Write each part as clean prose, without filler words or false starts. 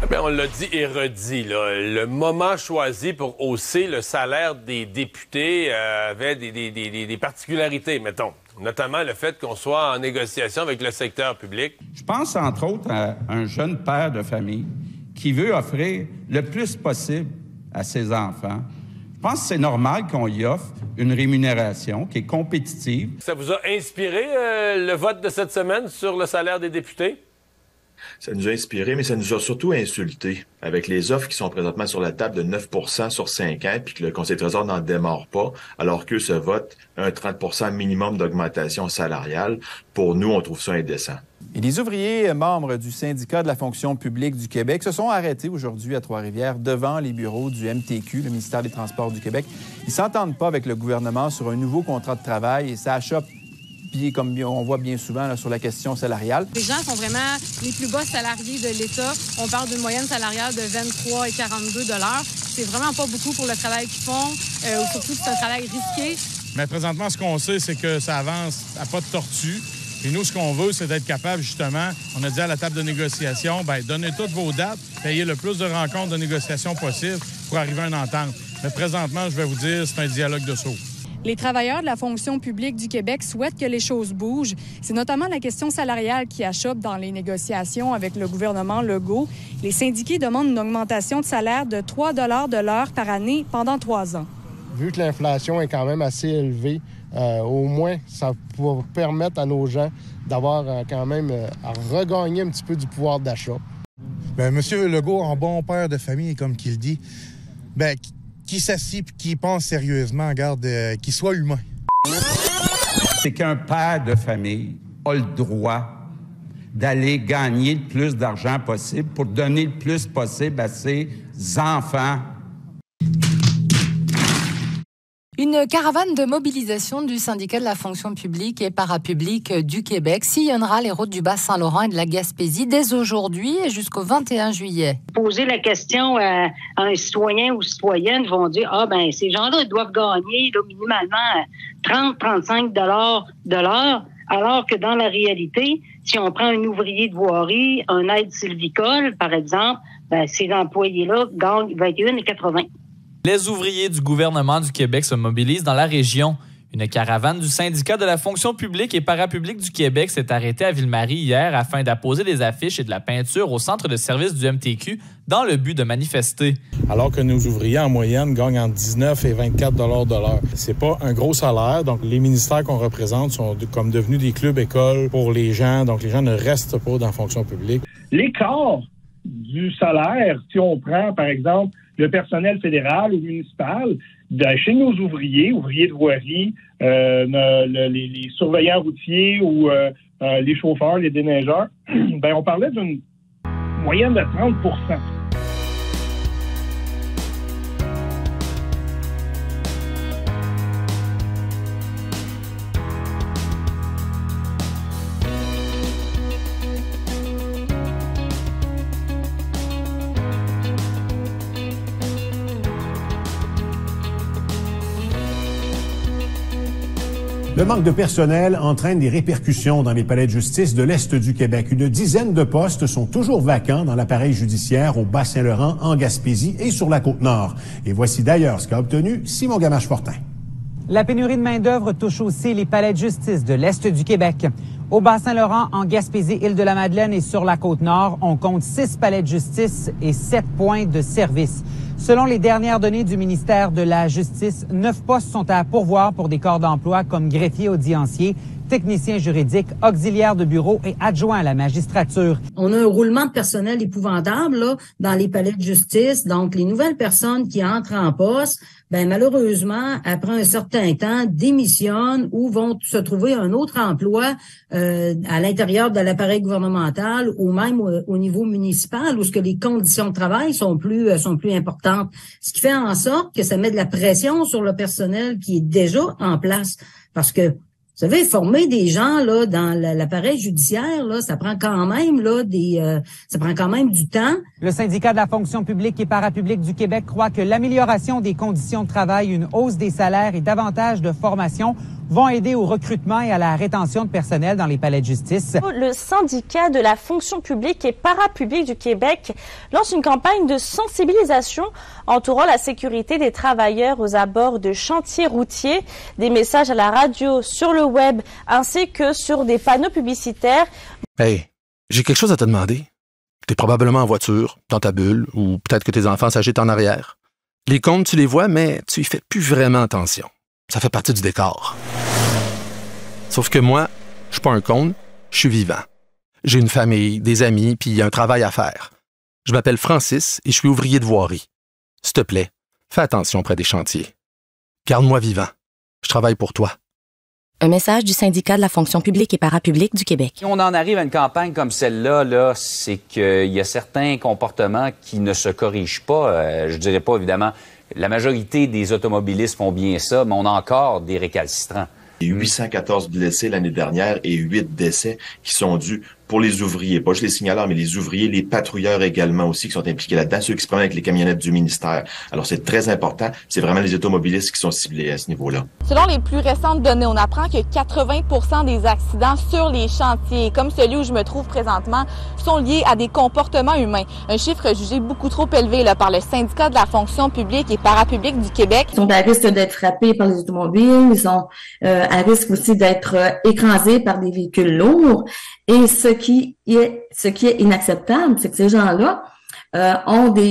Bien, on l'a dit et redit, là. Le moment choisi pour hausser le salaire des députés avait des particularités, mettons. Notamment le fait qu'on soit en négociation avec le secteur public. Je pense, entre autres, à un jeune père de famille qui veut offrir le plus possible à ses enfants. Je pense que c'est normal qu'on y offre une rémunération qui est compétitive. Ça vous a inspiré le vote de cette semaine sur le salaire des députés? Ça nous a inspiré, mais ça nous a surtout insultés. Avec les offres qui sont présentement sur la table de 9 % sur 5 ans, puis que le Conseil du Trésor n'en démarre pas, alors qu'eux se votent un 30 % minimum d'augmentation salariale. Pour nous, on trouve ça indécent. Et les ouvriers membres du syndicat de la fonction publique du Québec se sont arrêtés aujourd'hui à Trois-Rivières devant les bureaux du MTQ, le ministère des Transports du Québec. Ils s'entendent pas avec le gouvernement sur un nouveau contrat de travail et ça achoppe. Puis, comme on voit bien souvent là, sur la question salariale. Les gens sont vraiment les plus bas salariés de l'État. On parle d'une moyenne salariale de 23 et 42 $. C'est vraiment pas beaucoup pour le travail qu'ils font, surtout que c'est un travail risqué. Mais présentement, ce qu'on sait, c'est que ça avance à pas de tortue. Puis nous, ce qu'on veut, c'est d'être capable, justement, on a dit à la table de négociation, bien, donnez toutes vos dates, payez le plus de rencontres de négociation possible pour arriver à une entente. Mais présentement, je vais vous dire, c'est un dialogue de sourds. Les travailleurs de la fonction publique du Québec souhaitent que les choses bougent. C'est notamment la question salariale qui achoppe dans les négociations avec le gouvernement Legault. Les syndiqués demandent une augmentation de salaire de 3 $ de l'heure par année pendant 3 ans. Vu que l'inflation est quand même assez élevée, au moins, ça va permettre à nos gens d'avoir quand même à regagner un petit peu du pouvoir d'achat. Bien, M. Legault, en bon père de famille, comme qu'il dit, bien, qui s'assied et qui pense sérieusement, regarde, qu'il soit humain. C'est qu'un père de famille a le droit d'aller gagner le plus d'argent possible pour donner le plus possible à ses enfants. Une caravane de mobilisation du syndicat de la fonction publique et parapublique du Québec sillonnera les routes du Bas-Saint-Laurent et de la Gaspésie dès aujourd'hui et jusqu'au 21 juillet. Poser la question à un citoyen ou citoyenne, vont dire, ces gens-là doivent gagner là, minimalement 30-35 $ de l'heure, alors que dans la réalité, si on prend un ouvrier de voirie, un aide sylvicole, par exemple, ces employés-là gagnent 21,80 $. Les ouvriers du gouvernement du Québec se mobilisent dans la région. Une caravane du syndicat de la fonction publique et parapublique du Québec s'est arrêtée à Ville-Marie hier afin d'apposer des affiches et de la peinture au centre de service du MTQ dans le but de manifester. Alors que nos ouvriers, en moyenne, gagnent entre 19 et 24 $ de l'heure. C'est pas un gros salaire, donc les ministères qu'on représente sont comme devenus des clubs-écoles pour les gens, donc les gens ne restent pas dans la fonction publique. L'écart du salaire, si on prend, par exemple, le personnel fédéral ou municipal, chez nos ouvriers de voirie, les surveillants routiers ou les chauffeurs, les déneigeurs, on parlait d'une moyenne de 30 %. Le manque de personnel entraîne des répercussions dans les palais de justice de l'Est du Québec. Une dizaine de postes sont toujours vacants dans l'appareil judiciaire au Bas-Saint-Laurent, en Gaspésie et sur la Côte-Nord. Et voici d'ailleurs ce qu'a obtenu Simon Gamache-Fortin. La pénurie de main-d'œuvre touche aussi les palais de justice de l'Est du Québec. Au Bas-Saint-Laurent, en Gaspésie, Île-de-la-Madeleine et sur la Côte-Nord, on compte 6 palais de justice et 7 points de service. Selon les dernières données du ministère de la Justice, 9 postes sont à pourvoir pour des corps d'emploi comme greffier audiencier, technicien juridique, auxiliaire de bureau et adjoint à la magistrature. On a un roulement de personnel épouvantable là, dans les palais de justice. Donc, les nouvelles personnes qui entrent en poste, malheureusement, après un certain temps, démissionnent ou vont se trouver un autre emploi à l'intérieur de l'appareil gouvernemental ou même au niveau municipal où ce que les conditions de travail sont plus importantes. Ce qui fait en sorte que ça met de la pression sur le personnel qui est déjà en place. Parce que vous savez, former des gens là dans l'appareil judiciaire, là, ça prend quand même du temps. Le syndicat de la fonction publique et parapublique du Québec croit que l'amélioration des conditions de travail, une hausse des salaires et davantage de formation vont aider au recrutement et à la rétention de personnel dans les palais de justice. Le syndicat de la fonction publique et parapublique du Québec lance une campagne de sensibilisation entourant la sécurité des travailleurs aux abords de chantiers routiers. Des messages à la radio, sur le web, ainsi que sur des panneaux publicitaires. Hey, j'ai quelque chose à te demander. T'es probablement en voiture, dans ta bulle, ou peut-être que tes enfants s'agitent en arrière. Les comptes, tu les vois, mais tu y fais plus vraiment attention. Ça fait partie du décor. Sauf que moi, je suis pas un cône, je suis vivant. J'ai une famille, des amis, puis un travail à faire. Je m'appelle Francis et je suis ouvrier de voirie. S'il te plaît, fais attention près des chantiers. Garde-moi vivant. Je travaille pour toi. Un message du syndicat de la fonction publique et parapublique du Québec. Si on en arrive à une campagne comme celle-là, c'est qu'il y a certains comportements qui ne se corrigent pas. Je dirais pas, évidemment, la majorité des automobilistes font bien ça, mais on a encore des récalcitrants. 814 blessés l'année dernière et 8 décès qui sont dus pour les ouvriers, pas juste les signaleurs, mais les ouvriers, les patrouilleurs également aussi qui sont impliqués là-dedans, ceux qui se promènent avec les camionnettes du ministère. Alors c'est très important, c'est vraiment les automobilistes qui sont ciblés à ce niveau-là. Selon les plus récentes données, on apprend que 80% des accidents sur les chantiers, comme celui où je me trouve présentement, sont liés à des comportements humains. Un chiffre jugé beaucoup trop élevé là, par le syndicat de la fonction publique et parapublique du Québec. Ils sont à risque d'être frappés par les automobiles, ils sont à risque aussi d'être écrasés par des véhicules lourds. Et ce qui est inacceptable, c'est que ces gens-là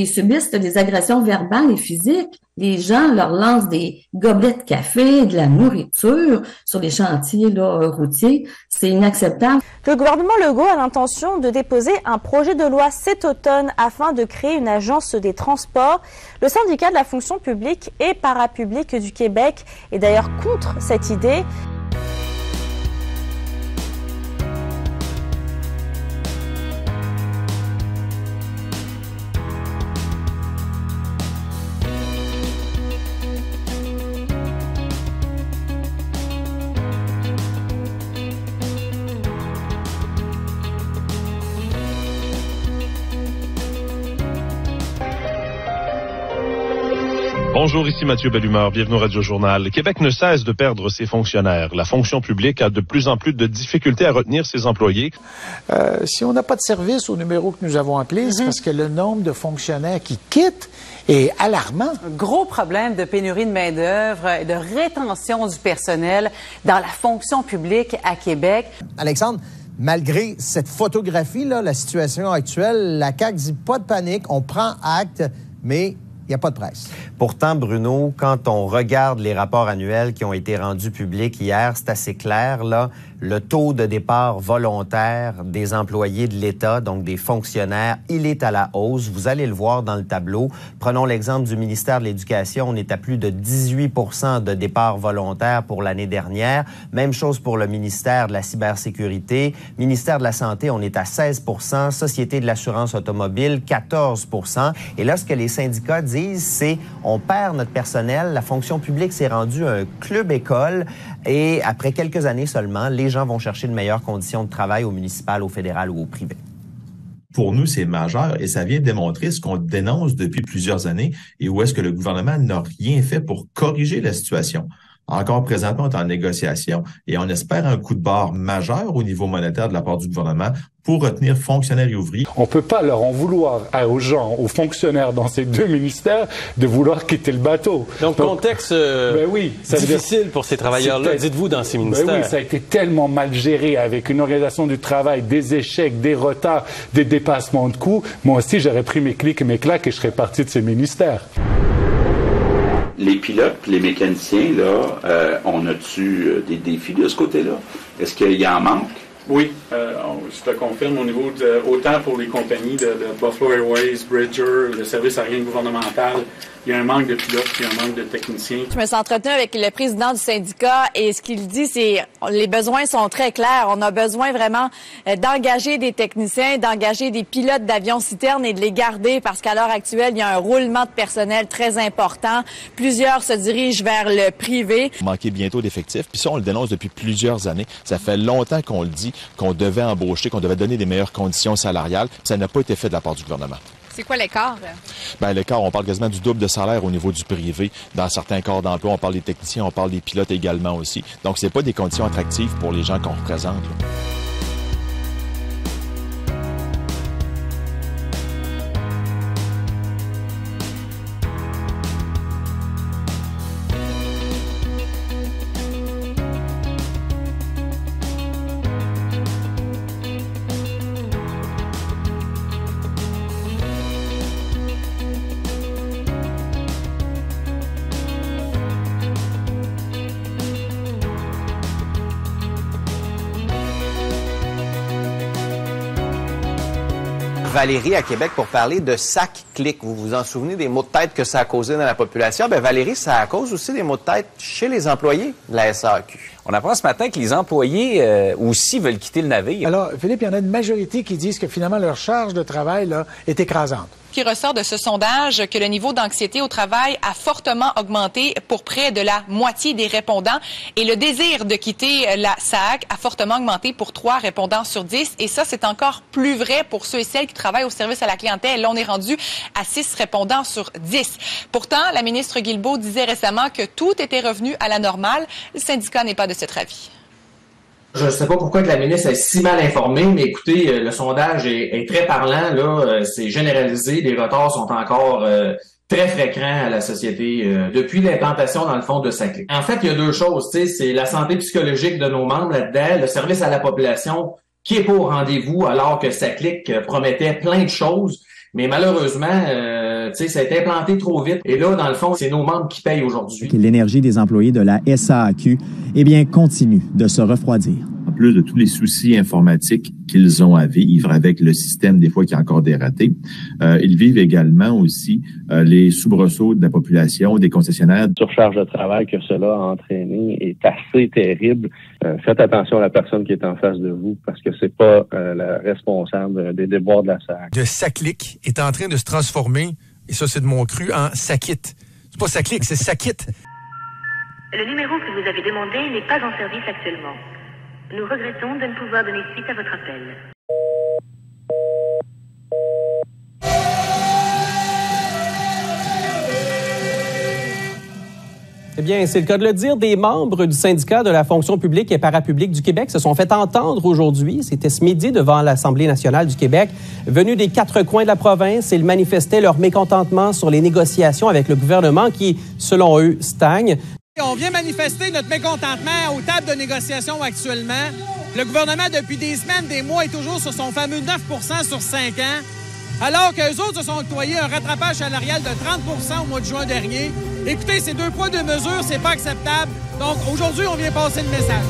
subissent des agressions verbales et physiques. Les gens leur lancent des gobelets de café, de la nourriture sur les chantiers routiers. C'est inacceptable. Le gouvernement Legault a l'intention de déposer un projet de loi cet automne afin de créer une agence des transports. Le syndicat de la fonction publique et parapublique du Québec est d'ailleurs contre cette idée. Bonjour, ici Mathieu Bellumeur, bienvenue au Radio Journal. Le Québec ne cesse de perdre ses fonctionnaires. La fonction publique a de plus en plus de difficultés à retenir ses employés. Si on n'a pas de service au numéro que nous avons appelé, c'est parce que le nombre de fonctionnaires qui quittent est alarmant. Un gros problème de pénurie de main-d'œuvre et de rétention du personnel dans la fonction publique à Québec. Alexandre, malgré cette photographie-là, la situation actuelle, la CAQ dit pas de panique, on prend acte, mais il n'y a pas de presse. Pourtant, Bruno, quand on regarde les rapports annuels qui ont été rendus publics hier, c'est assez clair, là, le taux de départ volontaire des employés de l'État, donc des fonctionnaires, il est à la hausse. Vous allez le voir dans le tableau. Prenons l'exemple du ministère de l'Éducation. On est à plus de 18 % de départ volontaire pour l'année dernière. Même chose pour le ministère de la Cybersécurité. Ministère de la Santé, on est à 16 % Société de l'assurance automobile, 14 % Et là, ce que les syndicats disent, c'est on perd notre personnel. La fonction publique s'est rendue un club école. Et après quelques années seulement, les gens vont chercher de meilleures conditions de travail au municipal, au fédéral ou au privé. Pour nous, c'est majeur et ça vient démontrer ce qu'on dénonce depuis plusieurs années et où est-ce que le gouvernement n'a rien fait pour corriger la situation. Encore présentement, on est en négociation et on espère un coup de barre majeur au niveau monétaire de la part du gouvernement pour retenir fonctionnaires et ouvriers. On ne peut pas leur en vouloir aux gens, aux fonctionnaires dans ces deux ministères de vouloir quitter le bateau. Donc contexte difficile pour ces travailleurs-là, dites-vous, dans ces ministères. Oui, ça a été tellement mal géré avec une organisation du travail, des échecs, des retards, des dépassements de coûts. Moi aussi, j'aurais pris mes clics et mes claques et je serais parti de ces ministères. Les pilotes, les mécaniciens, là, on a-tu des défis de ce côté-là? Est-ce qu'il y en manque? Oui, je te confirme au niveau autant pour les compagnies de Buffalo Airways, Bridger, le service aérien gouvernemental, il y a un manque de pilotes, il y a un manque de techniciens. Je me suis entretenue avec le président du syndicat et ce qu'il dit, c'est les besoins sont très clairs. On a besoin vraiment d'engager des techniciens, d'engager des pilotes d'avions citernes et de les garder parce qu'à l'heure actuelle, il y a un roulement de personnel très important. Plusieurs se dirigent vers le privé. Manquer bientôt d'effectifs, puis ça, on le dénonce depuis plusieurs années. Ça fait longtemps qu'on le dit, qu'on devait embaucher, qu'on devait donner des meilleures conditions salariales. Ça n'a pas été fait de la part du gouvernement. C'est quoi l'écart? Ben, l'écart, on parle quasiment du double de salaire au niveau du privé. Dans certains corps d'emploi, on parle des techniciens, on parle des pilotes également aussi. Donc, c'est pas des conditions attractives pour les gens qu'on représente, là. Valérie à Québec pour parler de SAC-CLIC. Vous vous en souvenez des maux de tête que ça a causé dans la population? Bien, Valérie, ça cause aussi des maux de tête chez les employés de la SAQ. On apprend ce matin que les employés aussi veulent quitter le navire. Alors, Philippe, il y en a une majorité qui disent que finalement leur charge de travail là, est écrasante. Qui ressort de ce sondage que le niveau d'anxiété au travail a fortement augmenté pour près de la moitié des répondants et le désir de quitter la SAC a fortement augmenté pour 3 répondants sur 10 et ça, c'est encore plus vrai pour ceux et celles qui travaillent au service à la clientèle. Là, on est rendu à 6 répondants sur 10. Pourtant, la ministre Guilbeault disait récemment que tout était revenu à la normale. Le syndicat n'est pas de cet avis. Je ne sais pas pourquoi que la ministre est si mal informée, mais écoutez, le sondage est très parlant, là, c'est généralisé, les retards sont encore très fréquents à la société depuis l'implantation, dans le fond, de SAC-CLIC. En fait, il y a 2 choses, c'est la santé psychologique de nos membres là-dedans, le service à la population qui est pas au rendez-vous alors que SAC-CLIC promettait plein de choses, mais malheureusement, ça a été implanté trop vite. Et là, dans le fond, c'est nos membres qui payent aujourd'hui. L'énergie des employés de la SAQ, continue de se refroidir. En plus de tous les soucis informatiques qu'ils ont à vivre avec le système, des fois, qui est encore dératé, ils vivent également aussi les soubresauts de la population, des concessionnaires. La surcharge de travail que cela a entraîné est assez terrible. Faites attention à la personne qui est en face de vous parce que c'est pas la responsable des déboires de la SAC. Le SAC-CLIC est en train de se transformer, et ça c'est de mon cru, en SAC-IT. C'est pas SAC-CLIC, c'est SAC-IT. Le numéro que vous avez demandé n'est pas en service actuellement. Nous regrettons de ne pouvoir donner suite à votre appel. Eh bien, c'est le cas de le dire. Des membres du syndicat de la fonction publique et parapublique du Québec se sont fait entendre aujourd'hui. C'était ce midi devant l'Assemblée nationale du Québec. Venus des 4 coins de la province, ils manifestaient leur mécontentement sur les négociations avec le gouvernement qui, selon eux, stagne. On vient manifester notre mécontentement aux tables de négociation actuellement. Le gouvernement, depuis des semaines, des mois, est toujours sur son fameux 9 % sur 5 ans, alors qu'eux autres se sont octroyés un rattrapage salarial de 30 % au mois de juin dernier. Écoutez, c'est 2 poids, 2 mesures, c'est pas acceptable. Donc, aujourd'hui, on vient passer le message.